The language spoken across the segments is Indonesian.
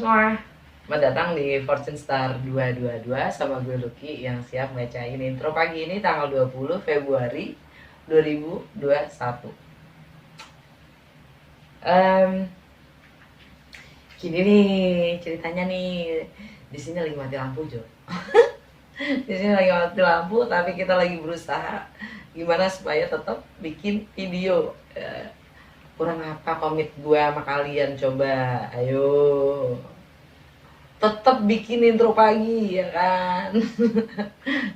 semua, selamat datang di Fortune Star 222 sama gue Lucky yang siap bacain intro pagi ini tanggal 20 Februari 2021. Gini nih ceritanya nih, di sini lagi mati lampu Jo. Di sini lagi mati lampu, tapi kita lagi berusaha gimana supaya tetap bikin video. Kurang apa komit gue sama kalian, coba ayo tetap bikin intro pagi ya kan.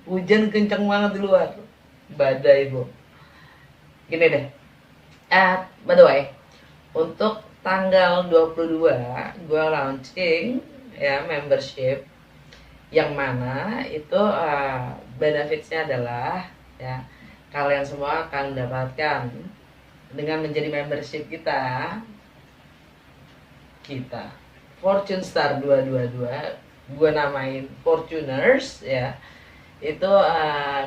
Hujan kenceng banget di luar, badai bu. Gini deh, by the way, untuk tanggal 22 gue launching ya membership, yang mana itu benefitsnya adalah ya kalian semua akan mendapatkan dengan menjadi membership kita Fortune Star 222, gue namain Fortuners ya. Itu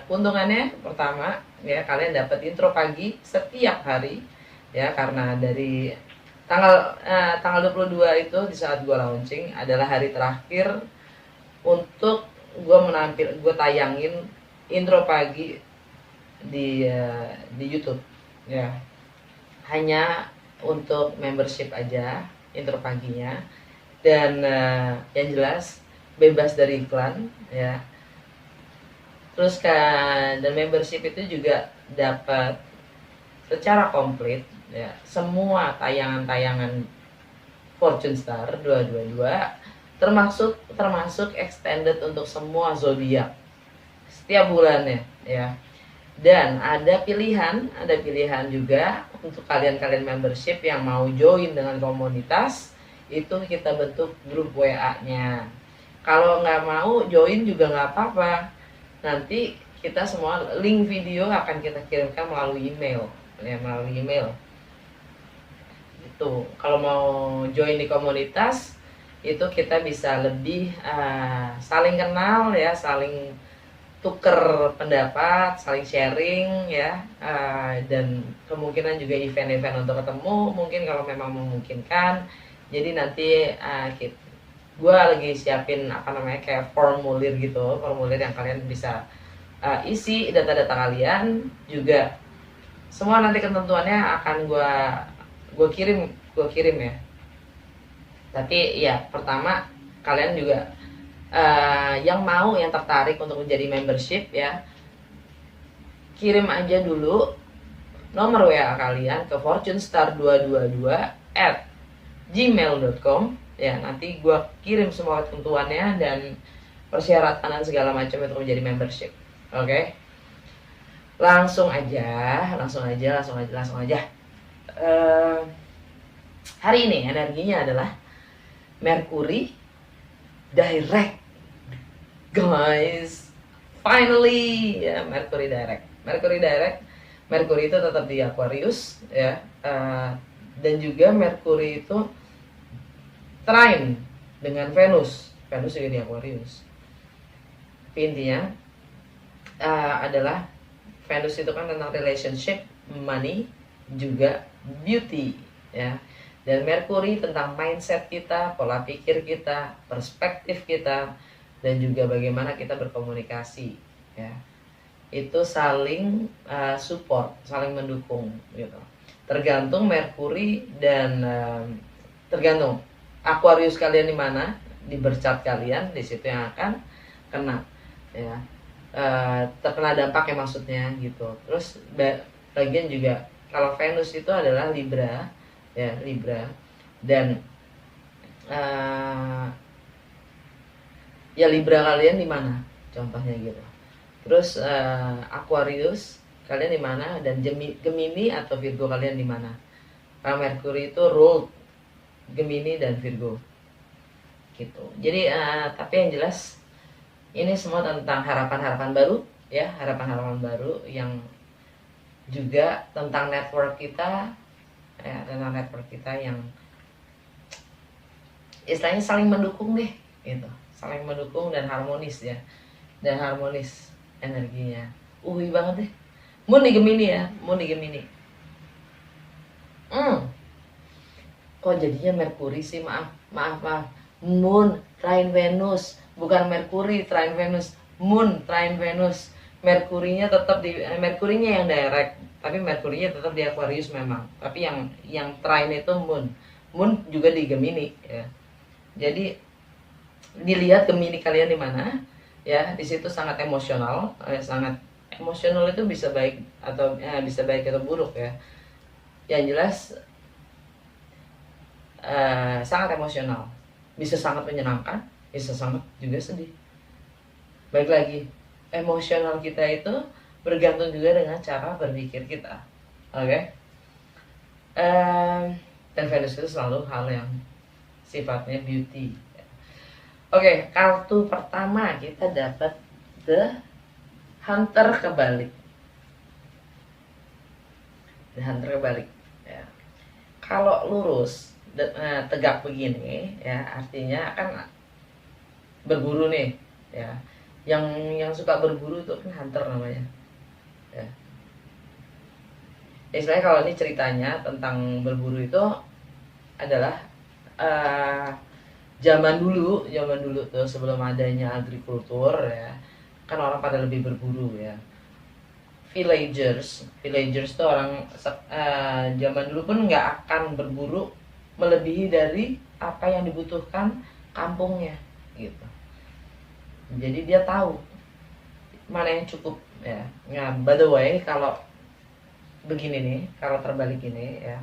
keuntungannya pertama ya, kalian dapat intro pagi setiap hari ya, karena dari tanggal 22 itu di saat gue launching adalah hari terakhir untuk gue tayangin intro pagi di YouTube ya, hanya untuk membership aja intro paginya. Dan yang jelas bebas dari iklan ya. Terus kan, dan membership itu juga dapat secara komplit ya semua tayangan-tayangan Fortune Star 222, termasuk extended untuk semua zodiak setiap bulannya ya. Dan ada pilihan juga untuk kalian membership yang mau join dengan komunitas, itu kita bentuk grup WA-nya. Kalau nggak mau join juga nggak apa-apa, nanti kita semua link video akan kita kirimkan melalui email ya, itu. Kalau mau join di komunitas itu kita bisa lebih saling kenal ya, saling tuker pendapat, saling sharing ya, dan kemungkinan juga event-event untuk ketemu mungkin kalau memang memungkinkan. Jadi nanti gue lagi siapin kayak formulir gitu, formulir yang kalian bisa isi data-data kalian juga. Semua nanti ketentuannya akan gue kirim ya. Tapi ya pertama kalian juga yang tertarik untuk menjadi membership ya, kirim aja dulu nomor WA kalian ke fortunestar222@gmail.com ya. Nanti gue kirim semua ketentuannya dan persyaratan dan segala macam untuk menjadi membership. Oke? Langsung aja. Hari ini energinya adalah Mercury direct, guys. Finally ya, Mercury direct. Mercury itu tetap di Aquarius ya, dan juga Mercury itu trine dengan Venus juga di Aquarius. Intinya adalah Venus itu kan tentang relationship, money, juga beauty ya. Dan Mercury tentang mindset kita, pola pikir kita, perspektif kita, dan juga bagaimana kita berkomunikasi ya. Itu saling support, saling mendukung gitu. Tergantung Mercury dan tergantung Aquarius kalian di mana, di bercat kalian, di situ yang akan kena ya, terkena dampaknya maksudnya gitu. Terus bagian juga kalau Venus itu adalah Libra ya, dan ya Libra kalian di mana contohnya gitu. Terus Aquarius kalian di mana, dan Gemini atau Virgo kalian di mana. Karena Mercury itu ruled Gemini dan Virgo gitu. Jadi tapi yang jelas ini semua tentang harapan-harapan baru ya, harapan-harapan baru yang juga tentang network kita ya, tentang network kita yang istilahnya saling mendukung deh gitu, saling mendukung dan harmonis ya, dan harmonis energinya. Banget deh. Moon di Gemini ya, kok jadinya Mercury sih, maaf Moon trine Venus, bukan Merkuri trine Venus, Moon trine Venus. Merkurinya tetap di Merkurinya yang direct, tapi Merkurinya tetap di Aquarius memang. Tapi yang trine itu Moon. Moon juga di Gemini ya. Jadi dilihat Gemini kalian di mana ya, di situ sangat emosional, sangat emosional itu bisa baik atau bisa baik atau buruk ya. Yang jelas sangat emosional, bisa sangat menyenangkan, bisa sangat juga sedih. Baik lagi, emosional kita itu bergantung juga dengan cara berpikir kita, oke? Okay? Dan Venus itu selalu hal yang sifatnya beauty. Oke, kartu pertama kita dapat The Hunter kebalik. The Hunter kebalik. Ya. Kalau lurus tegak begini, ya artinya kan berburu nih, ya. Yang suka berburu itu kan hunter namanya. Ya. Istilahnya kalau ini ceritanya tentang berburu itu adalah zaman dulu tuh sebelum adanya agrikultur ya, kan orang pada lebih berburu ya. Villagers tuh orang zaman dulu pun nggak akan berburu melebihi dari apa yang dibutuhkan kampungnya gitu. Jadi dia tahu mana yang cukup ya. Nah, by the way, kalau begini nih, kalau terbalik ini ya,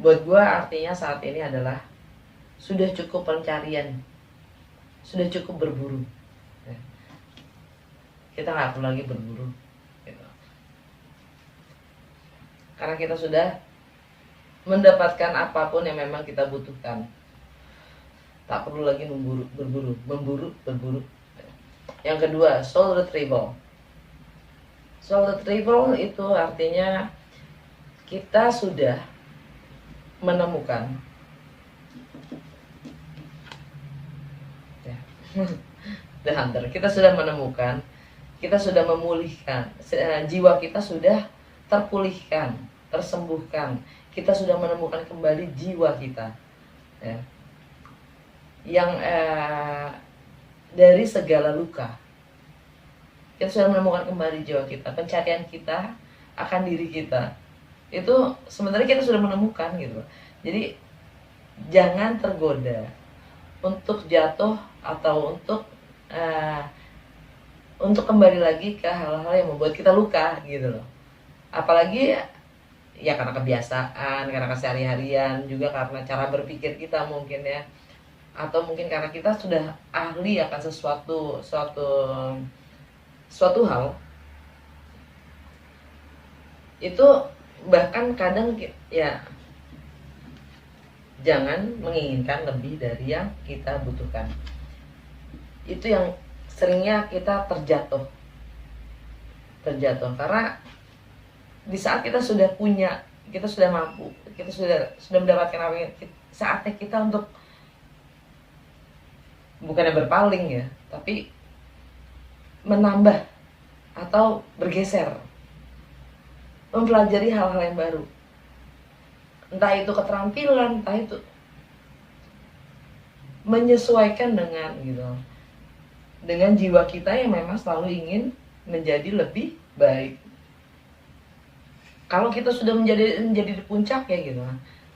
buat gua artinya saat ini adalah sudah cukup pencarian, sudah cukup berburu ya. Kita nggak perlu lagi berburu gitu. Karena kita sudah mendapatkan apapun yang memang kita butuhkan, tak perlu lagi berburu. Yang kedua, soul retrieval. Soul retrieval itu artinya kita sudah menemukan The Hunter, kita sudah menemukan, kita sudah memulihkan, jiwa kita sudah terpulihkan, tersembuhkan, kita sudah menemukan kembali jiwa kita ya. Yang dari segala luka kita sudah menemukan kembali jiwa kita, pencarian kita akan diri kita itu sebenarnya kita sudah menemukan gitu. Jadi jangan tergoda untuk jatuh atau untuk kembali lagi ke hal-hal yang membuat kita luka gitu loh. Apalagi ya karena kebiasaan, karena kesehari-harian, juga karena cara berpikir kita mungkin ya, atau mungkin karena kita sudah ahli akan suatu hal itu. Bahkan kadang ya jangan menginginkan lebih dari yang kita butuhkan. Itu yang seringnya kita terjatuh karena di saat kita sudah punya, kita sudah mampu, kita sudah mendapatkan apa yang saatnya kita untuk bukannya berpaling ya, tapi menambah atau bergeser, mempelajari hal-hal yang baru, entah itu keterampilan, entah itu menyesuaikan dengan jiwa kita yang memang selalu ingin menjadi lebih baik. Kalau kita sudah menjadi di puncak ya gitu,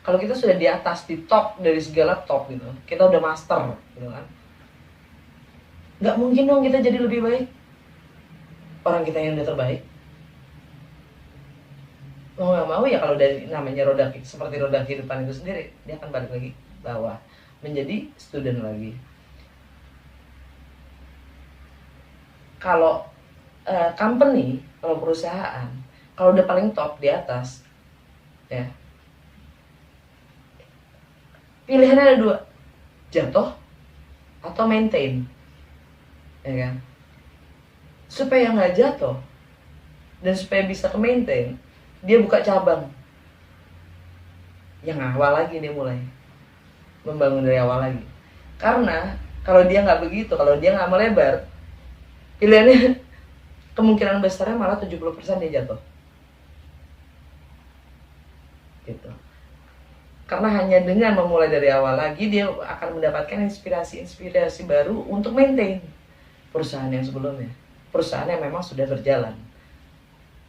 kalau kita sudah di atas, di top dari segala top gitu, kita udah master gitu kan, nggak mungkin dong kita jadi lebih baik. Orang kita yang udah terbaik, mau nggak mau ya, kalau dari namanya seperti roda kehidupan itu sendiri, dia akan balik lagi bawah menjadi student lagi. Kalau company, kalau perusahaan, kalau udah paling top di atas ya, pilihannya ada dua, jatuh atau maintain ya kan. Supaya nggak jatuh dan supaya bisa ke maintain, dia buka cabang yang awal lagi, dia mulai membangun dari awal lagi. Karena kalau dia nggak begitu, kalau dia nggak melebar, pilihannya kemungkinan besarnya malah 70% dia jatuh gitu. Karena hanya dengan memulai dari awal lagi, dia akan mendapatkan inspirasi-inspirasi baru untuk maintain perusahaan yang sebelumnya, perusahaan yang memang sudah berjalan.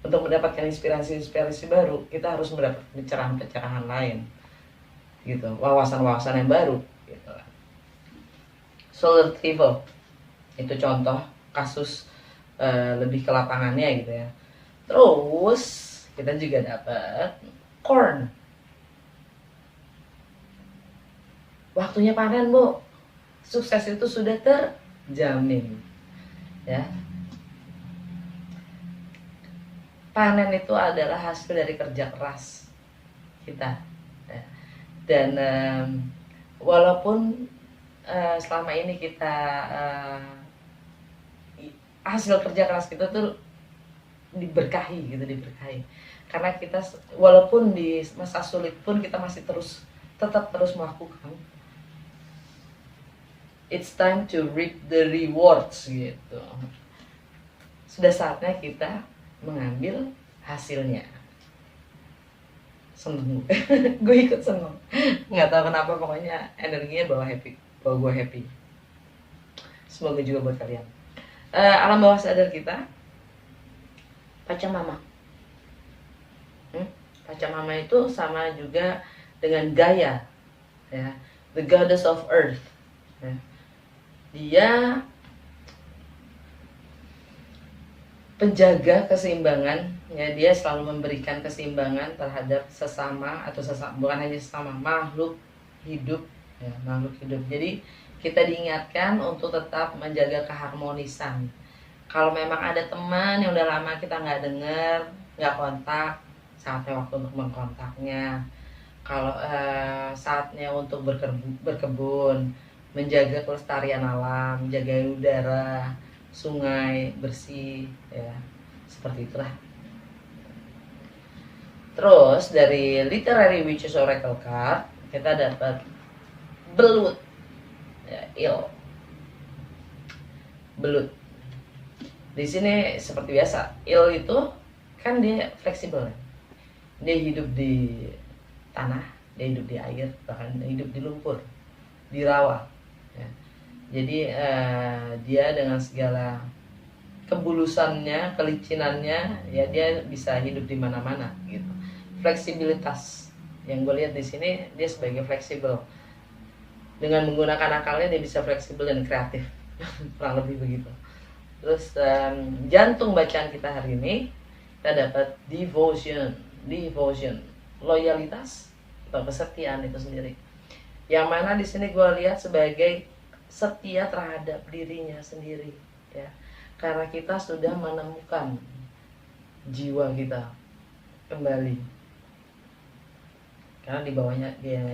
Untuk mendapatkan inspirasi-inspirasi baru, kita harus mendapat pencerahan-pencerahan lain, gitu, wawasan-wawasan yang baru, gitu. Soul retrieval itu contoh kasus lebih ke lapangannya, gitu ya. Terus kita juga dapat corn. Waktunya panen, Bu. Sukses itu sudah terjamin, ya. Panen itu adalah hasil dari kerja keras kita, ya. Dan walaupun selama ini kita hasil kerja keras kita tuh diberkahi, gitu, diberkahi. Karena kita walaupun di masa sulit pun kita masih tetap terus melakukan. It's time to reap the rewards, gitu. Sudah saatnya kita mengambil hasilnya. Seneng. Gue ikut seneng. Nggak tahu kenapa, pokoknya energinya bawa gue happy. Semoga juga buat kalian. Alam bawah sadar kita, Pachamama. Pachamama itu sama juga dengan Gaia, ya, the goddess of earth, ya. Dia penjaga keseimbangan, ya. Dia selalu memberikan keseimbangan terhadap sesama, atau bukan hanya sesama, makhluk hidup, ya, makhluk hidup. Jadi kita diingatkan untuk tetap menjaga keharmonisan. Kalau memang ada teman yang udah lama kita nggak dengar, nggak kontak, saatnya waktu untuk mengkontaknya. Kalau saatnya untuk berkebun, menjaga kelestarian alam, menjaga udara, sungai bersih, ya, seperti itulah. Terus dari Literary Witches Oracle card kita dapat belut, ya, il, belut. Di sini seperti biasa, il itu kan dia fleksibel, dia hidup di tanah, dia hidup di air, bahkan hidup di lumpur, di rawa, ya. Jadi dia dengan segala kebulusannya, kelicinannya, ya, dia bisa hidup di mana-mana, gitu. Fleksibilitas yang gue lihat di sini, dia sebagai fleksibel, dengan menggunakan akalnya dia bisa fleksibel dan kreatif. Kurang lebih begitu. Terus jantung bacaan kita hari ini, kita dapat devotion, loyalitas atau kesetiaan itu sendiri. Yang mana di sini gue lihat sebagai setia terhadap dirinya sendiri, ya. Karena kita sudah menemukan jiwa kita kembali. Karena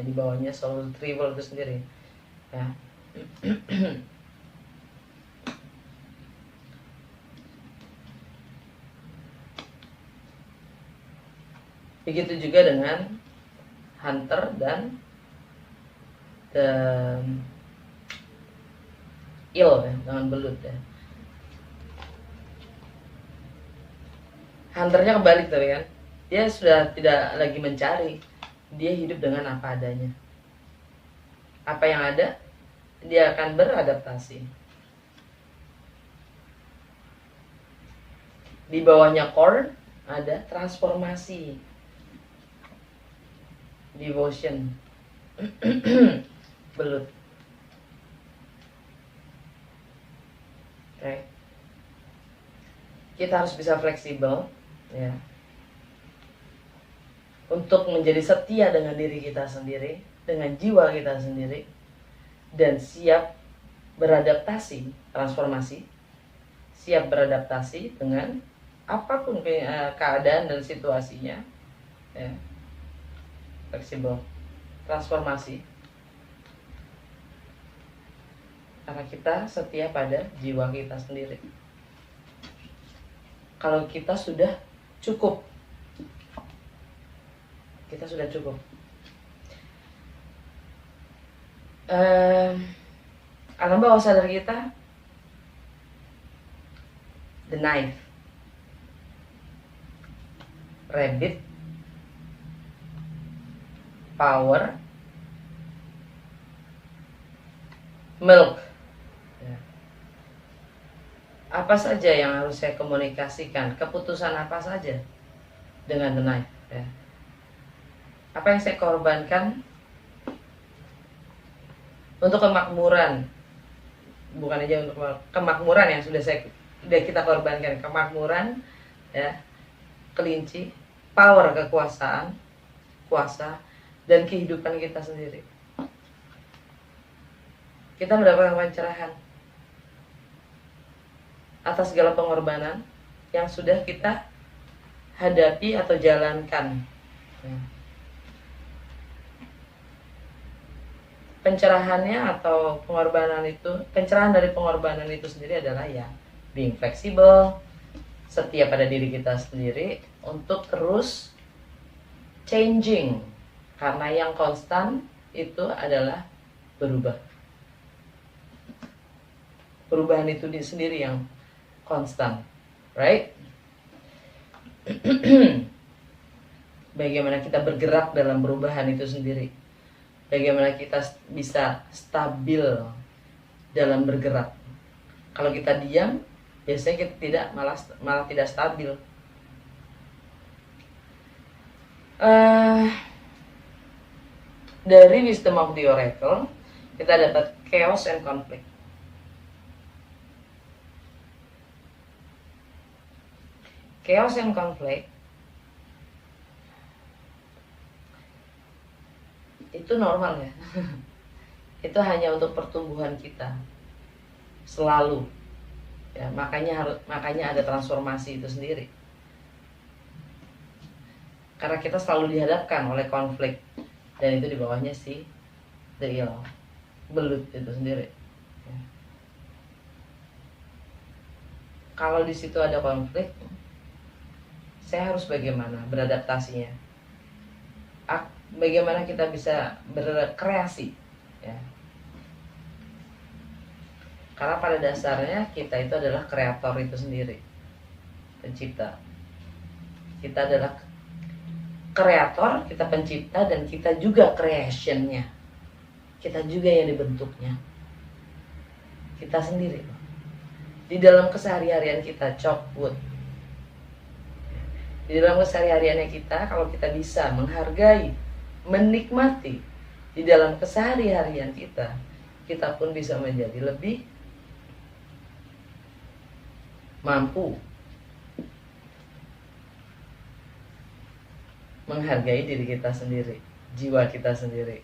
di bawahnya soul retrieval itu sendiri, ya. Begitu juga dengan hunter dan il, ya, dengan belut, ya. Hunternya kebalik tuh, kan, dia sudah tidak lagi mencari, dia hidup dengan apa adanya. Apa yang ada, dia akan beradaptasi. Di bawahnya core ada transformasi, devotion, belut. Okay. Kita harus bisa fleksibel, ya, untuk menjadi setia dengan diri kita sendiri, dengan jiwa kita sendiri, dan siap beradaptasi, transformasi, siap beradaptasi dengan apapun keadaan dan situasinya, ya. Fleksibel, transformasi, karena kita setia pada jiwa kita sendiri. Kalau kita sudah cukup, alam bawah sadar kita, the knife, rabbit, power, milk. Ya. Apa saja yang harus saya komunikasikan, keputusan apa saja dengan the knife. Ya. Apa yang saya korbankan untuk kemakmuran, bukan aja untuk kemakmuran yang sudah kita korbankan, kemakmuran, ya, kelinci, power, kekuasaan, kuasa, dan kehidupan kita sendiri. Kita mendapatkan pencerahan atas segala pengorbanan yang sudah kita hadapi atau jalankan. Pencerahannya atau pengorbanan itu, pencerahan dari pengorbanan itu sendiri adalah ya being flexible, setia pada diri kita sendiri untuk terus changing, karena yang konstan itu adalah berubah. Perubahan itu sendiri yang konstan, right? Bagaimana kita bergerak dalam perubahan itu sendiri, bagaimana kita bisa stabil dalam bergerak. Kalau kita diam, biasanya kita tidak, malah tidak stabil. Dari wisdom of the oracle kita dapat chaos and conflict. Chaos and conflict itu normal ya. Itu hanya untuk pertumbuhan kita selalu ya, makanya ada transformasi itu sendiri, karena kita selalu dihadapkan oleh konflik, dan itu di bawahnya si the ill, belut itu sendiri ya. Kalau di situ ada konflik, saya harus bagaimana beradaptasinya, bagaimana kita bisa berkreasi ya. Karena pada dasarnya kita itu adalah kreator itu sendiri, pencipta. Kita adalah kreator, kita pencipta, dan kita juga creationnya. Kita juga yang dibentuknya, kita sendiri. Di dalam keseharian kita chop wood, di dalam kesehariannya kita, kalau kita bisa menghargai, menikmati di dalam keseharian kita, kita pun bisa menjadi lebih mampu menghargai diri kita sendiri, jiwa kita sendiri.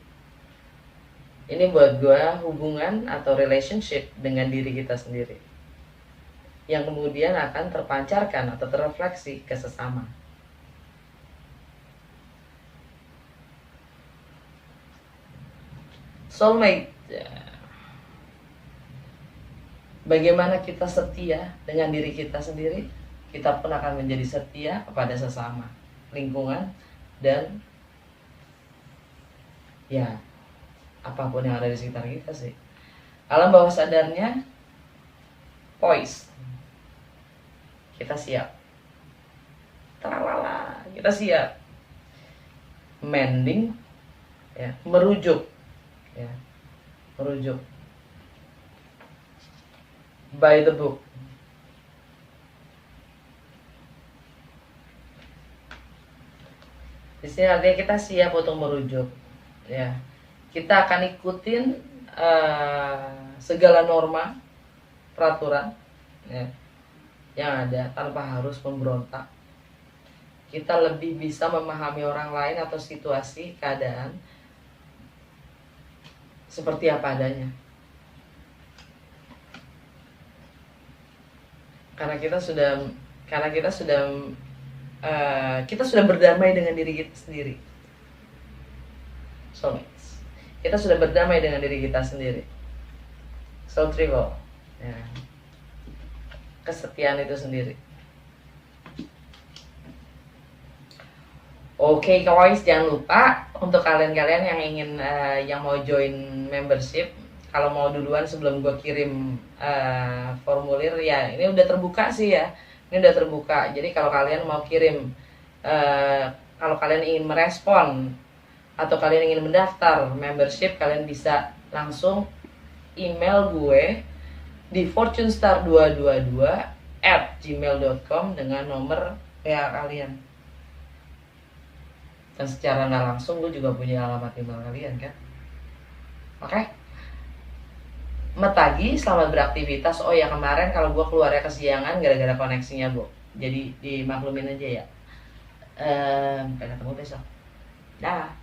Ini buat gue hubungan atau relationship dengan diri kita sendiri, yang kemudian akan terpancarkan atau terrefleksi ke sesama. Soulmate, bagaimana kita setia dengan diri kita sendiri, kita pun akan menjadi setia kepada sesama, lingkungan, dan ya apapun yang ada di sekitar kita sih. Alam bawah sadarnya poise, kita siap, tralala, kita siap mending ya, merujuk ya, merujuk by the book. Di sini artinya kita siap untuk merujuk ya. Kita akan ikutin segala norma, peraturan ya, yang ada tanpa harus memberontak. Kita lebih bisa memahami orang lain atau situasi, keadaan seperti apa adanya. Karena kita sudah berdamai dengan diri kita sendiri. Soulmates, kita sudah berdamai dengan diri kita sendiri. Soul Travel ya. Kesetiaan itu sendiri. Oke, guys, jangan lupa untuk kalian-kalian yang ingin yang mau join membership, kalau mau duluan sebelum gue kirim formulir ya, ini udah terbuka sih ya. Ini udah terbuka. Jadi kalau kalian mau kirim, kalau kalian ingin merespon atau kalian ingin mendaftar membership, kalian bisa langsung email gue di fortunestar222@gmail.com dengan nomor WA kalian. Dan secara nggak langsung gue juga punya alamat email kalian kan. Oke? Metagi, selamat beraktivitas. Oh ya, kemarin kalau gue keluarnya kesiangan gara-gara koneksinya, Bu. Jadi dimaklumin aja ya. Sampai ketemu besok. Dah.